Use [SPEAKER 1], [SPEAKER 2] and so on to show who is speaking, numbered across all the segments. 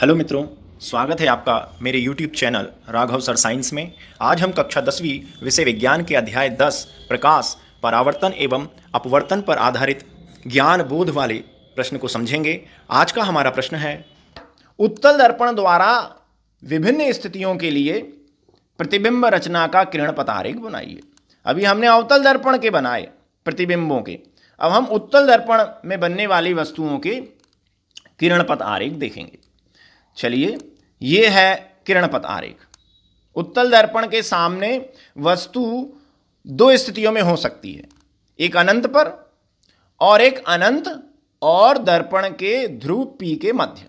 [SPEAKER 1] Hello मित्रों, स्वागत है आपका मेरे YouTube channel Raghav sir science में। आज हम कक्षा 10वीं विषय विज्ञान के अध्याय 10 प्रकाश, परावर्तन एवं अपवर्तन पर आधारित ज्ञान बोध वाले प्रश्न को समझेंगे। आज का हमारा प्रश्न है, उत्तल दर्पण द्वारा विभिन्न स्थितियों के लिए प्रतिबिंब रचना का किरण पथ आरेख बनाइए। अभी हमने अवतल दर्पण के बनाए प्रतिबिंबों के, अब हम उत्तल दर्पण में बनने वाली वस्तुओं के किरण पथ आरेख देखेंगे। चलिए, ये है किरण पथ आरेख। उत्तल दर्पण के सामने वस्तु दो स्थितियों में हो सकती है, एक अनंत पर और एक अनंत और दर्पण के ध्रुव P के मध्य।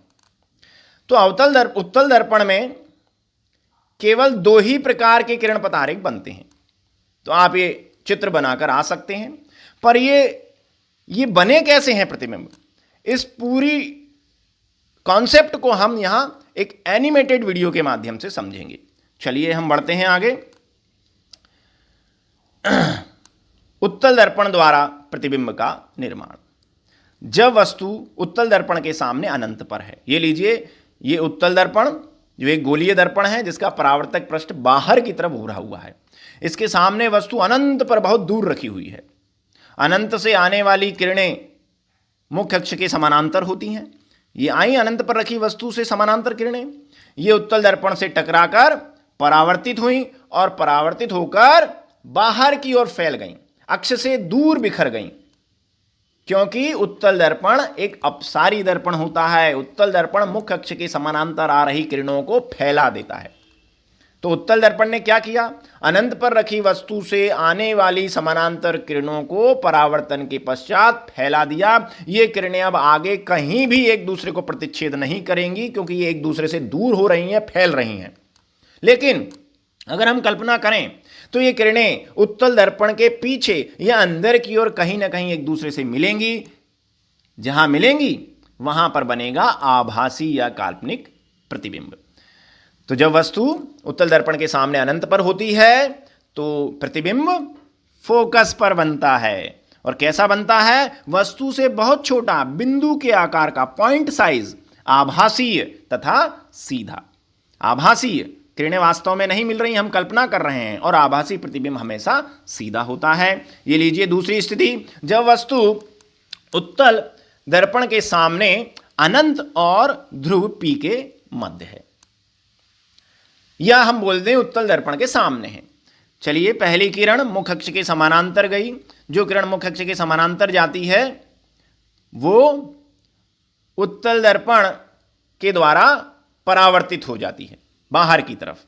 [SPEAKER 1] तो उत्तल दर्पण में केवल दो ही प्रकार के किरण पथ आरेख बनते हैं। तो आप ये चित्र बनाकर आ सकते हैं, पर ये बने कैसे हैं प्रतिबिंब, इस पूरी कॉन्सेप्ट को हम यहां एक एनिमेटेड वीडियो के माध्यम से समझेंगे। चलिए हम बढ़ते हैं आगे। उत्तल दर्पण द्वारा प्रतिबिंब का निर्माण। जब वस्तु उत्तल दर्पण के सामने अनंत पर है, ये लीजिए, ये उत्तल दर्पण जो एक गोलीय दर्पण है जिसका परावर्तक पृष्ठ बाहर की तरफ घूरा हुआ है, इसके सामने वस्तु अनंत पर बहुत दूर रखी हुई है। अनंत से आने वाली किरणें मुख्य अक्ष के समानांतर होती हैं। ये आई अनंत पर रखी वस्तु से समानांतर किरणें, ये उत्तल दर्पण से टकराकर परावर्तित हुई और परावर्तित होकर बाहर की ओर फैल गईं, अक्ष से दूर बिखर गईं। क्योंकि उत्तल दर्पण एक अपसारी दर्पण होता है, उत्तल दर्पण मुख्य अक्ष के समानांतर आ रही किरणों को फैला देता है। तो उत्तल दर्पण ने क्या किया, अनंत पर रखी वस्तु से आने वाली समानांतर किरणों को परावर्तन के पश्चात फैला दिया। ये किरणें अब आगे कहीं भी एक दूसरे को प्रतिच्छेद नहीं करेंगी, क्योंकि ये एक दूसरे से दूर हो रही हैं, फैल रही हैं। लेकिन अगर हम कल्पना करें तो ये किरणें उत्तल दर्पण के पीछे या अंदर की ओर कहीं ना कहीं एक दूसरे से मिलेंगी। जहां मिलेंगी वहां पर बनेगा आभासी या काल्पनिक प्रतिबिंब। तो जब वस्तु उत्तल दर्पण के सामने अनंत पर होती है तो प्रतिबिंब फोकस पर बनता है। और कैसा बनता है, वस्तु से बहुत छोटा बिंदु के आकार का, पॉइंट साइज, आभासीय तथा सीधा। आभासीय किरणें वास्तव में नहीं मिल रही, हम कल्पना कर रहे हैं, और आभासी प्रतिबिंब हमेशा सीधा होता है। ये लीजिए दूसरी स्थिति, जब वस्तु उत्तल दर्पण के सामने अनंत और ध्रुव P के मध्य है, या हम बोल दें उत्तल दर्पण के सामने है। चलिए, पहली किरण मुख्य अक्ष के समानांतर गई। जो किरण मुख्य अक्ष के समानांतर जाती है वो उत्तल दर्पण के द्वारा परावर्तित हो जाती है बाहर की तरफ,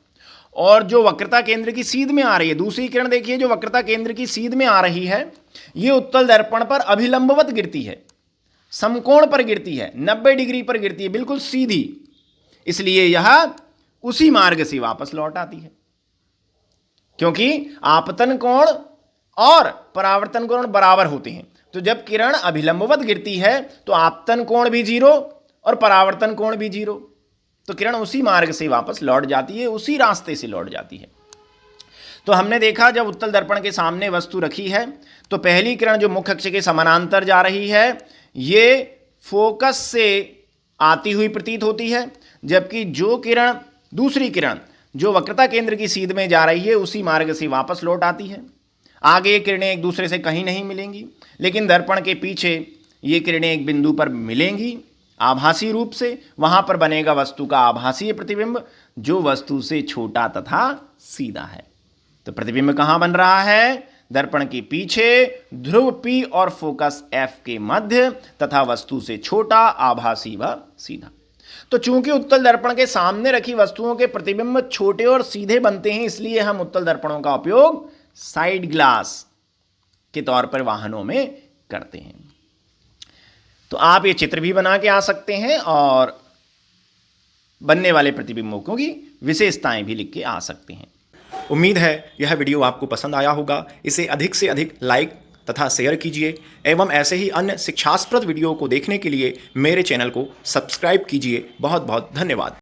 [SPEAKER 1] और जो वक्रता केंद्र की सीध में आ रही है, दूसरी किरण देखिए, जो वक्रता केंद्र की सीध में आ रही है, ये उत्तल दर्पण पर अभिलंबवत गिरती है, समकोण पर गिरती है, 90 डिग्री पर गिरती है, बिल्कुल सीधी। इसलिए यह उसी मार्ग से वापस लौट आती है, क्योंकि आपतन कोण और परावर्तन कोण बराबर होते हैं। तो जब किरण अभिलंबवत गिरती है तो आपतन कोण भी 0 और परावर्तन कोण भी 0, तो किरण उसी मार्ग से वापस लौट जाती है, उसी रास्ते से लौट जाती है। तो हमने देखा, जब उत्तल दर्पण के सामने वस्तु रखी है तो पहली किरण जो मुख्य अक्ष के समानांतर जा रही है, ये फोकस से आती हुई प्रतीत होती है, जबकि दूसरी किरण जो वक्रता केंद्र की सीध में जा रही है उसी मार्ग से वापस लौट आती है। आगे ये किरणें एक दूसरे से कहीं नहीं मिलेंगी, लेकिन दर्पण के पीछे ये किरणें एक बिंदु पर मिलेंगी आभासी रूप से। वहां पर बनेगा वस्तु का आभासीय प्रतिबिंब, जो वस्तु से छोटा तथा सीधा है। तो प्रतिबिंब कहां बन रहा है, दर्पण के पीछे ध्रुव P और फोकस F के मध्य, तथा वस्तु से छोटा, आभासी व सीधा। तो चूंकि उत्तल दर्पण के सामने रखी वस्तुओं के प्रतिबिंब छोटे और सीधे बनते हैं, इसलिए हम उत्तल दर्पणों का उपयोग साइड ग्लास के तौर पर वाहनों में करते हैं। तो आप ये चित्र भी बना के आ सकते हैं और बनने वाले प्रतिबिंबों की विशेषताएं भी लिख के आ सकते हैं। उम्मीद है यह वीडियो आपको पसंद आया होगा। इसे अधिक से अधिक लाइक तथा शेयर कीजिए, एवं ऐसे ही अन्य शिक्षास्पद वीडियो को देखने के लिए मेरे चैनल को सब्सक्राइब कीजिए। बहुत बहुत धन्यवाद।